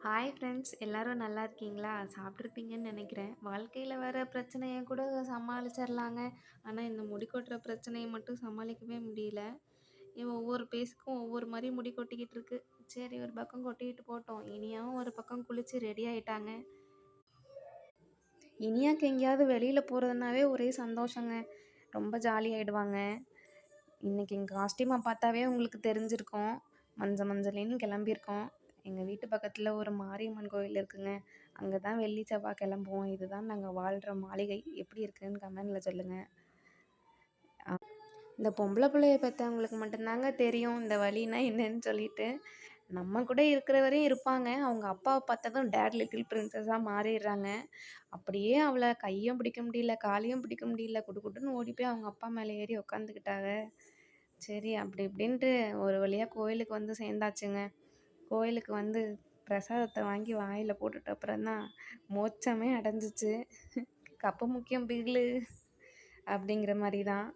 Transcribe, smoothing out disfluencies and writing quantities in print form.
Hi friends எல்லாரும் நல்லா இருக்கீங்களா? சாப்பிட்ருப்பீங்கன்னு நெனைக்கிறேன். வாழ்க்கையில வர பிரச்சனைய கூட சமாளிச்சிரலாங்க. ஆனா, இந்த முடி கொட்டுற பிரச்சனைய மட்டும் சமாளிக்கவே முடியல. ஒவ்வொரு பேஸுக்கும் ஒவ்வொரு மாரி முடி கொட்டிக்கிட்டு இருக்கு. சரி ஒரு பக்கம் கொட்டிக்கிட்டு போட்டோம். இனியாவும் ஒரு பக்கம் குளிச்சு ரெடி ஆயிட்டாங்க. இனியாக்கு எங்கேயாவது வெளியில போறதுனாவே ஒரே சந்தோஷங்க. ரொம்ப ஜாலியாயிடுவாங்க. இன்னைக்கு எங்க காஸ்டியூம பார்த்தாவே உங்களுக்கு தெரிஞ்சிருக்கும். மஞ்சளேன்னு கிளம்பியிருக்கோம். எங்க வீட்டு பக்கத்துல ஒரு மாரியம்மன் கோயில் இருக்குங்க. அங்க தான் வெள்ளி, செவ்வா கிளம்புவோம். இதுதான் நாங்க வாழ்ற மாளிகை. எப்படி இருக்குன்னு கமெண்ட்ல சொல்லுங்க. இந்த பொம்பள புள்ளைய பெத்தவங்களுக்கு மட்டும்தாங்க தெரியும் இந்த வலின்னா என்னன்னு சொல்லிட்டு. நம்ம கூட இருக்கிற வரையும் இருப்பாங்க. அவங்க அப்பாவ பார்த்ததும் டாட் லிட்டில் பிரின்சஸா மாறிர்றாங்க. அப்படியே அவள கையும் பிடிக்க முடியல, காலையும் பிடிக்க முடியல. குடு குடுன்னு ஓடி போய் அவங்க அப்பா மேல ஏறி உட்காந்துக்கிட்டாங்க. சரி அப்படி இப்படின்ட்டு ஒரு வழியா கோயிலுக்கு வந்து சேர்ந்தாச்சுங்க. கோயிலுக்கு வந்து பிரசாதத்த வாங்கி வாயில போட்டுட்ட அப்புறம் தான் மோட்சமே அடைஞ்சுச்சு. கப்பு முக்கியம் பிகிலு அப்படிங்கிற மாரி தான்.